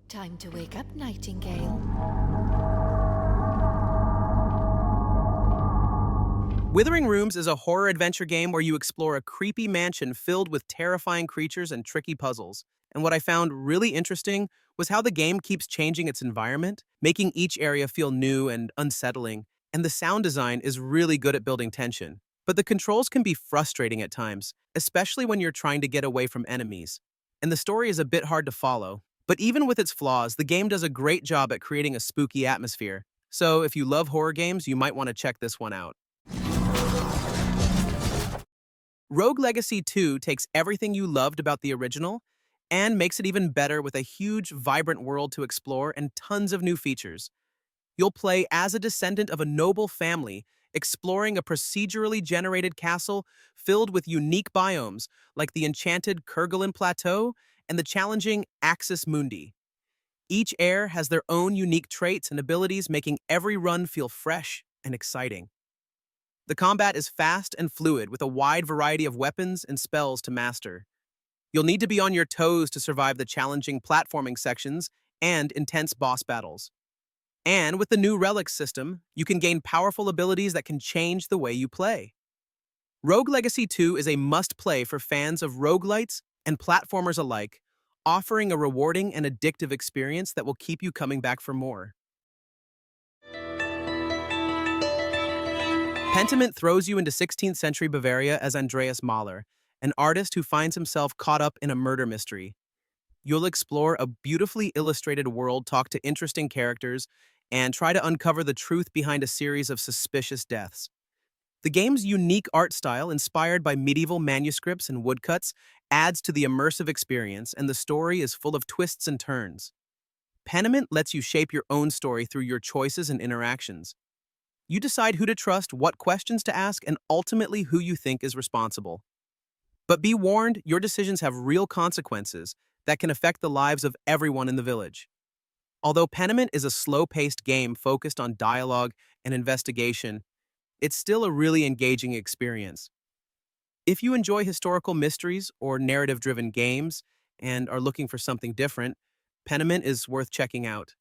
Time to wake up, Nightingale. Withering Rooms is a horror adventure game where you explore a creepy mansion filled with terrifying creatures and tricky puzzles. And what I found really interesting was how the game keeps changing its environment, making each area feel new and unsettling. And the sound design is really good at building tension. But the controls can be frustrating at times, especially when you're trying to get away from enemies. And the story is a bit hard to follow. But even with its flaws, the game does a great job at creating a spooky atmosphere. So if you love horror games, you might want to check this one out. Rogue Legacy 2 takes everything you loved about the original and makes it even better with a huge, vibrant world to explore and tons of new features. You'll play as a descendant of a noble family, exploring a procedurally generated castle filled with unique biomes like the enchanted Kerguelen Plateau and the challenging Axis Mundi. Each heir has their own unique traits and abilities, making every run feel fresh and exciting. The combat is fast and fluid, with a wide variety of weapons and spells to master. You'll need to be on your toes to survive the challenging platforming sections and intense boss battles. And with the new relics system, you can gain powerful abilities that can change the way you play. Rogue Legacy 2 is a must-play for fans of roguelites and platformers alike, offering a rewarding and addictive experience that will keep you coming back for more. Pentiment throws you into 16th century Bavaria as Andreas Mahler, an artist who finds himself caught up in a murder mystery. You'll explore a beautifully illustrated world, talk to interesting characters, and try to uncover the truth behind a series of suspicious deaths. The game's unique art style, inspired by medieval manuscripts and woodcuts, adds to the immersive experience, and the story is full of twists and turns. Pentiment lets you shape your own story through your choices and interactions. You decide who to trust, what questions to ask, and ultimately who you think is responsible. But be warned, your decisions have real consequences that can affect the lives of everyone in the village. Although Pentiment is a slow-paced game focused on dialogue and investigation, it's still a really engaging experience. If you enjoy historical mysteries or narrative-driven games and are looking for something different, Pentiment is worth checking out.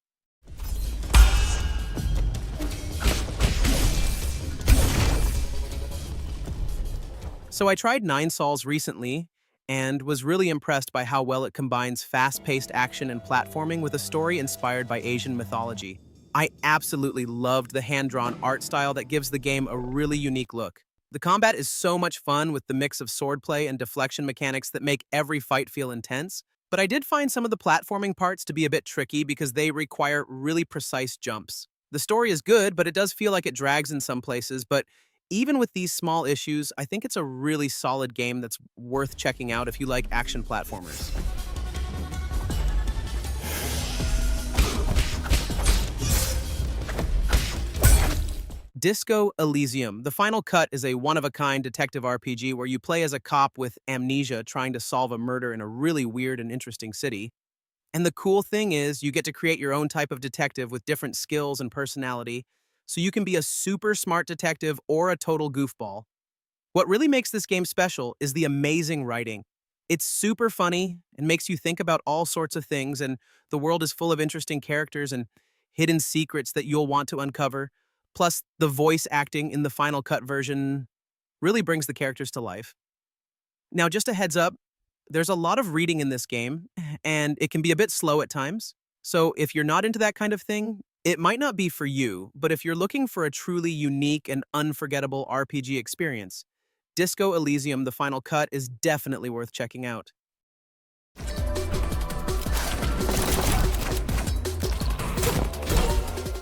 So I tried Nine Sols recently and was really impressed by how well it combines fast-paced action and platforming with a story inspired by Asian mythology. I absolutely loved the hand-drawn art style that gives the game a really unique look. The combat is so much fun with the mix of swordplay and deflection mechanics that make every fight feel intense, but I did find some of the platforming parts to be a bit tricky because they require really precise jumps. The story is good, but it does feel like it drags in some places, but even with these small issues, I think it's a really solid game that's worth checking out if you like action platformers. Disco Elysium: The Final Cut is a one-of-a-kind detective RPG where you play as a cop with amnesia trying to solve a murder in a really weird and interesting city. And the cool thing is, you get to create your own type of detective with different skills and personality, so you can be a super smart detective or a total goofball. What really makes this game special is the amazing writing. It's super funny and makes you think about all sorts of things, and the world is full of interesting characters and hidden secrets that you'll want to uncover. Plus, the voice acting in the Final Cut version really brings the characters to life. Now, just a heads up, there's a lot of reading in this game, and it can be a bit slow at times. So if you're not into that kind of thing, it might not be for you, but if you're looking for a truly unique and unforgettable RPG experience, Disco Elysium: The Final Cut is definitely worth checking out.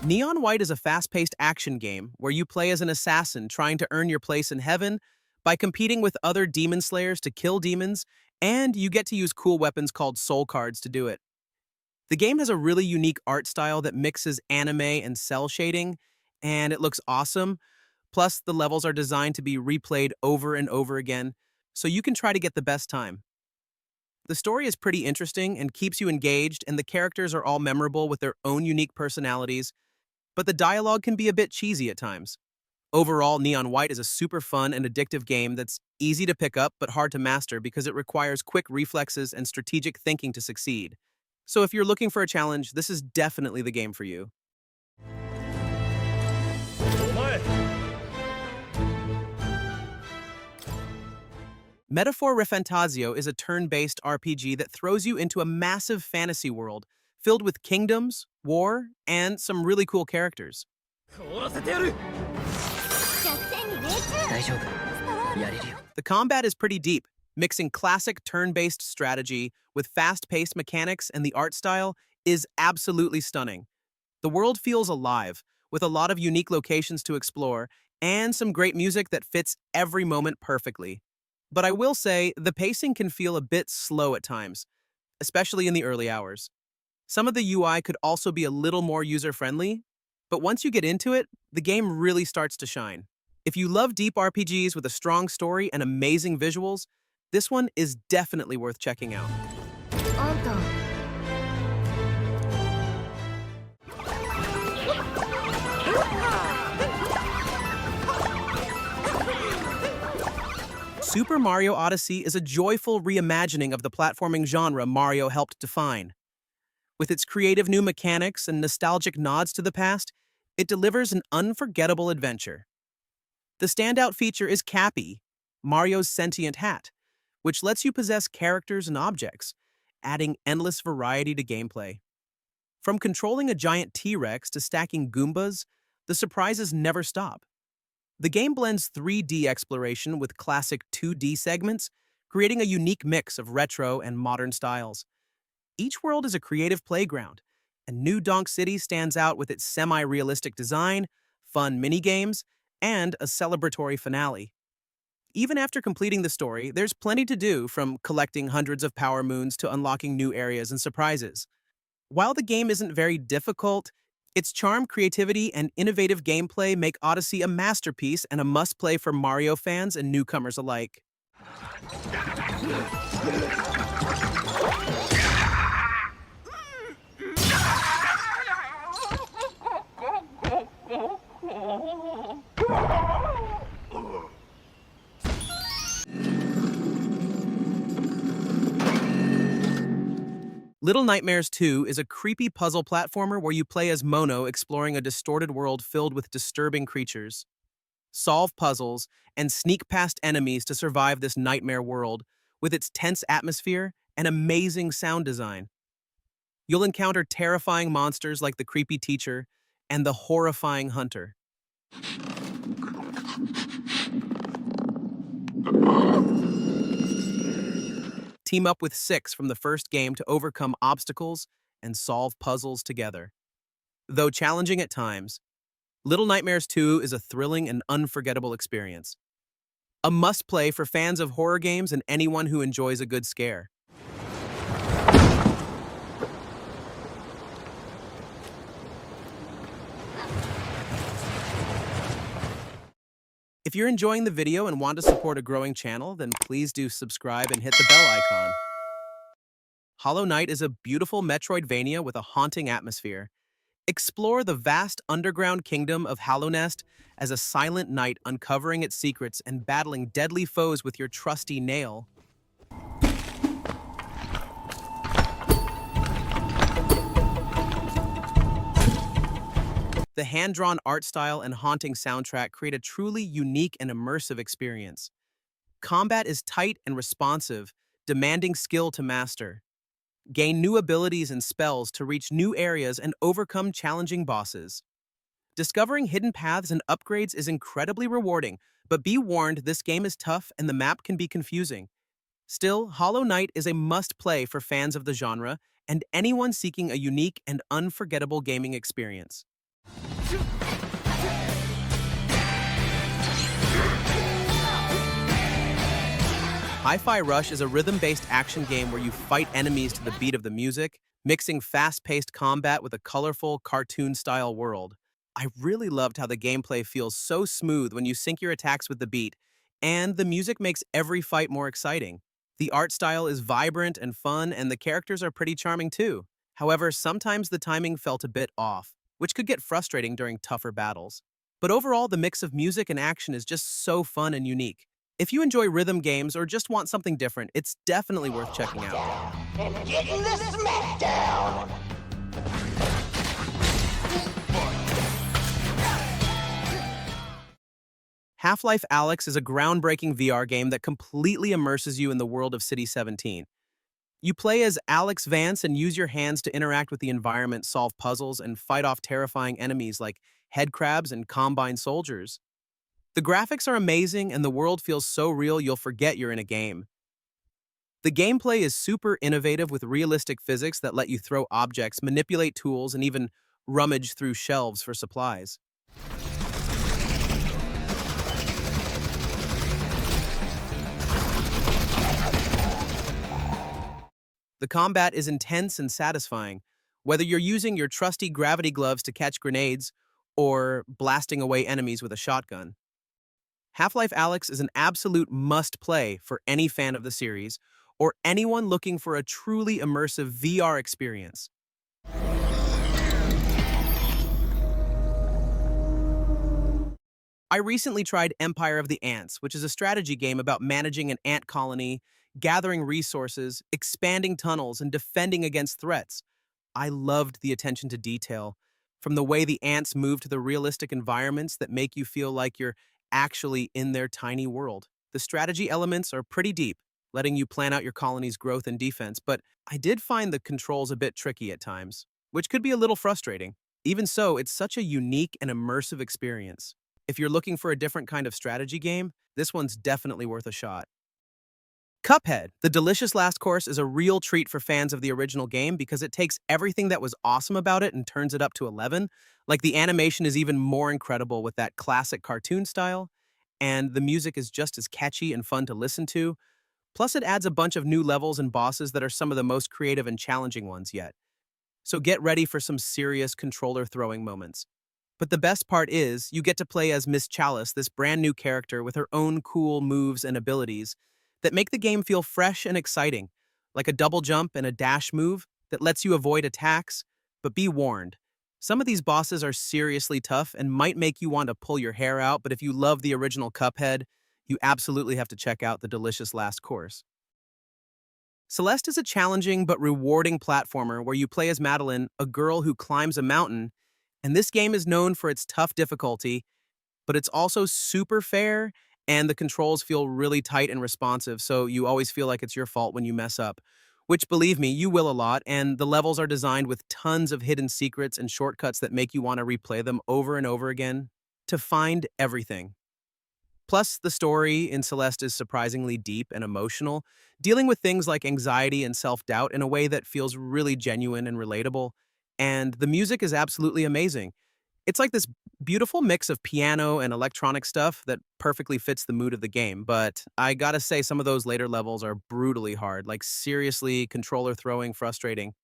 Neon White is a fast-paced action game where you play as an assassin trying to earn your place in heaven by competing with other demon slayers to kill demons, and you get to use cool weapons called soul cards to do it. The game has a really unique art style that mixes anime and cell shading, and it looks awesome. Plus, the levels are designed to be replayed over and over again, so you can try to get the best time. The story is pretty interesting and keeps you engaged, and the characters are all memorable with their own unique personalities, but the dialogue can be a bit cheesy at times. Overall, Neon White is a super fun and addictive game that's easy to pick up but hard to master because it requires quick reflexes and strategic thinking to succeed. So if you're looking for a challenge, this is definitely the game for you. Metaphor Refantasio is a turn-based RPG that throws you into a massive fantasy world filled with kingdoms, war, and some really cool characters. The combat is pretty deep, mixing classic turn-based strategy with fast-paced mechanics, and the art style is absolutely stunning. The world feels alive, with a lot of unique locations to explore, and some great music that fits every moment perfectly. But I will say, the pacing can feel a bit slow at times, especially in the early hours. Some of the UI could also be a little more user-friendly, but once you get into it, the game really starts to shine. If you love deep RPGs with a strong story and amazing visuals, this one is definitely worth checking out. Super Mario Odyssey is a joyful reimagining of the platforming genre Mario helped define. With its creative new mechanics and nostalgic nods to the past, it delivers an unforgettable adventure. The standout feature is Cappy, Mario's sentient hat, which lets you possess characters and objects, adding endless variety to gameplay. From controlling a giant T-Rex to stacking Goombas, the surprises never stop. The game blends 3D exploration with classic 2D segments, creating a unique mix of retro and modern styles. Each world is a creative playground, and New Donk City stands out with its semi-realistic design, fun minigames, and a celebratory finale. Even after completing the story, there's plenty to do, from collecting hundreds of power moons to unlocking new areas and surprises. While the game isn't very difficult, its charm, creativity, and innovative gameplay make Odyssey a masterpiece and a must-play for Mario fans and newcomers alike. Little Nightmares 2 is a creepy puzzle platformer where you play as Mono exploring a distorted world filled with disturbing creatures. Solve puzzles and sneak past enemies to survive this nightmare world with its tense atmosphere and amazing sound design. You'll encounter terrifying monsters like the creepy teacher and the horrifying hunter. Team up with 6 from the first game to overcome obstacles and solve puzzles together. Though challenging at times, Little Nightmares 2 is a thrilling and unforgettable experience. A must-play for fans of horror games and anyone who enjoys a good scare. If you're enjoying the video and want to support a growing channel, then please do subscribe and hit the bell icon. Hollow Knight is a beautiful Metroidvania with a haunting atmosphere. Explore the vast underground kingdom of Hallownest as a silent knight uncovering its secrets and battling deadly foes with your trusty nail. The hand-drawn art style and haunting soundtrack create a truly unique and immersive experience. Combat is tight and responsive, demanding skill to master. Gain new abilities and spells to reach new areas and overcome challenging bosses. Discovering hidden paths and upgrades is incredibly rewarding, but be warned, this game is tough and the map can be confusing. Still, Hollow Knight is a must-play for fans of the genre and anyone seeking a unique and unforgettable gaming experience. Hi-Fi Rush is a rhythm-based action game where you fight enemies to the beat of the music, mixing fast-paced combat with a colorful, cartoon-style world. I really loved how the gameplay feels so smooth when you sync your attacks with the beat, and the music makes every fight more exciting. The art style is vibrant and fun, and the characters are pretty charming too. However, sometimes the timing felt a bit off, which could get frustrating during tougher battles. But overall, the mix of music and action is just so fun and unique. If you enjoy rhythm games or just want something different, it's definitely worth checking out. and getting the smackdown. Half-Life Alyx is a groundbreaking VR game that completely immerses you in the world of City 17. You play as Alex Vance and use your hands to interact with the environment, solve puzzles, and fight off terrifying enemies like headcrabs and combine soldiers. The graphics are amazing, and the world feels so real you'll forget you're in a game. The gameplay is super innovative with realistic physics that let you throw objects, manipulate tools, and even rummage through shelves for supplies. The combat is intense and satisfying, whether you're using your trusty gravity gloves to catch grenades or blasting away enemies with a shotgun. Half-Life Alyx is an absolute must-play for any fan of the series or anyone looking for a truly immersive VR experience. I recently tried Empire of the Ants, which is a strategy game about managing an ant colony, gathering resources, expanding tunnels, and defending against threats. I loved the attention to detail, from the way the ants move to the realistic environments that make you feel like you're actually in their tiny world. The strategy elements are pretty deep, letting you plan out your colony's growth and defense, but I did find the controls a bit tricky at times, which could be a little frustrating. Even so, it's such a unique and immersive experience. If you're looking for a different kind of strategy game, this one's definitely worth a shot. Cuphead, the delicious last course, is a real treat for fans of the original game because it takes everything that was awesome about it and turns it up to 11. Like, the animation is even more incredible with that classic cartoon style, and the music is just as catchy and fun to listen to. Plus, it adds a bunch of new levels and bosses that are some of the most creative and challenging ones yet. So get ready for some serious controller throwing moments. But the best part is, you get to play as Miss Chalice, this brand new character with her own cool moves and abilities that make the game feel fresh and exciting, like a double jump and a dash move that lets you avoid attacks. But be warned, some of these bosses are seriously tough and might make you want to pull your hair out, but if you love the original Cuphead, you absolutely have to check out the delicious last course. Celeste is a challenging but rewarding platformer where you play as Madeline, a girl who climbs a mountain, and this game is known for its tough difficulty, but it's also super fair, and the controls feel really tight and responsive, so you always feel like it's your fault when you mess up. Which, believe me, you will a lot, and the levels are designed with tons of hidden secrets and shortcuts that make you want to replay them over and over again to find everything. Plus, the story in Celeste is surprisingly deep and emotional, dealing with things like anxiety and self-doubt in a way that feels really genuine and relatable. And the music is absolutely amazing. It's like this beautiful mix of piano and electronic stuff that perfectly fits the mood of the game, but I gotta say some of those later levels are brutally hard, like seriously controller throwing frustrating.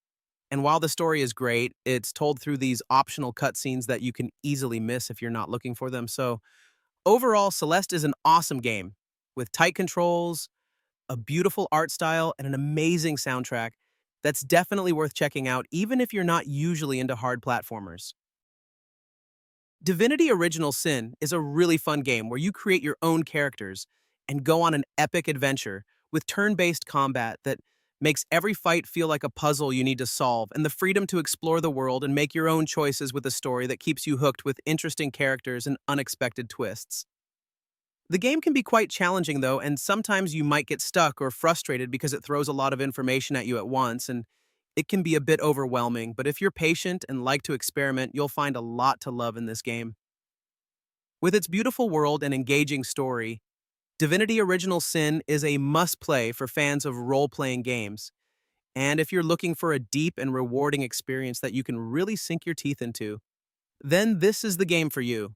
And while the story is great, it's told through these optional cutscenes that you can easily miss if you're not looking for them. So overall, Celeste is an awesome game with tight controls, a beautiful art style, and an amazing soundtrack that's definitely worth checking out even if you're not usually into hard platformers. Divinity Original Sin is a really fun game where you create your own characters and go on an epic adventure with turn-based combat that makes every fight feel like a puzzle you need to solve, and the freedom to explore the world and make your own choices with a story that keeps you hooked with interesting characters and unexpected twists. The game can be quite challenging, though, and sometimes you might get stuck or frustrated because it throws a lot of information at you at once, and it can be a bit overwhelming, but if you're patient and like to experiment, you'll find a lot to love in this game. With its beautiful world and engaging story, Divinity Original Sin is a must-play for fans of role-playing games. And if you're looking for a deep and rewarding experience that you can really sink your teeth into, then this is the game for you.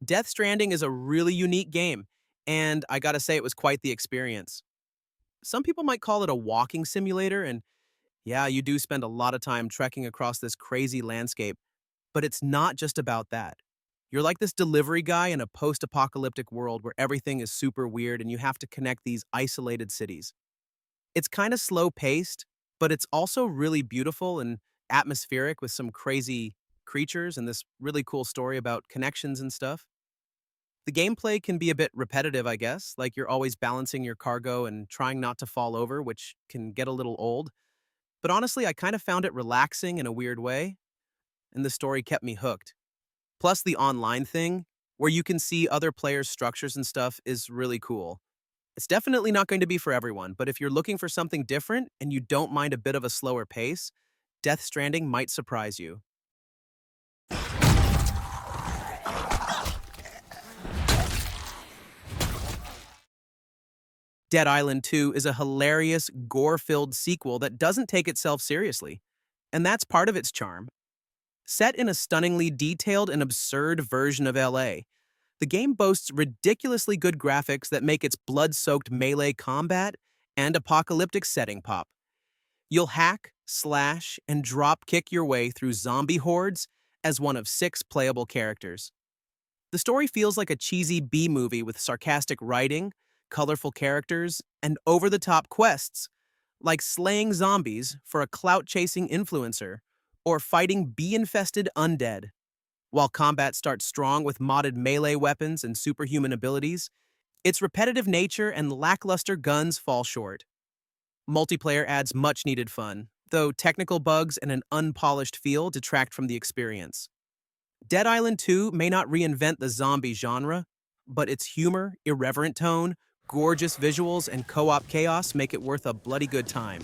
Death Stranding is a really unique game, and I gotta say it was quite the experience. Some people might call it a walking simulator, and yeah, you do spend a lot of time trekking across this crazy landscape, but it's not just about that. You're like this delivery guy in a post-apocalyptic world where everything is super weird and you have to connect these isolated cities. It's kind of slow-paced, but it's also really beautiful and atmospheric with some crazy creatures and this really cool story about connections and stuff. The gameplay can be a bit repetitive, I guess, like you're always balancing your cargo and trying not to fall over, which can get a little old. But honestly, I kind of found it relaxing in a weird way, and the story kept me hooked. Plus, the online thing, where you can see other players' structures and stuff, is really cool. It's definitely not going to be for everyone, but if you're looking for something different and you don't mind a bit of a slower pace, Death Stranding might surprise you. Dead Island 2 is a hilarious, gore-filled sequel that doesn't take itself seriously, and that's part of its charm. Set in a stunningly detailed and absurd version of LA, the game boasts ridiculously good graphics that make its blood-soaked melee combat and apocalyptic setting pop. You'll hack, slash, and drop kick your way through zombie hordes as one of 6 playable characters. The story feels like a cheesy B-movie with sarcastic writing, colorful characters, and over-the-top quests, like slaying zombies for a clout-chasing influencer or fighting bee-infested undead. While combat starts strong with modded melee weapons and superhuman abilities, its repetitive nature and lackluster guns fall short. Multiplayer adds much-needed fun, though technical bugs and an unpolished feel detract from the experience. Dead Island 2 may not reinvent the zombie genre, but its humor, irreverent tone, gorgeous visuals, and co-op chaos make it worth a bloody good time.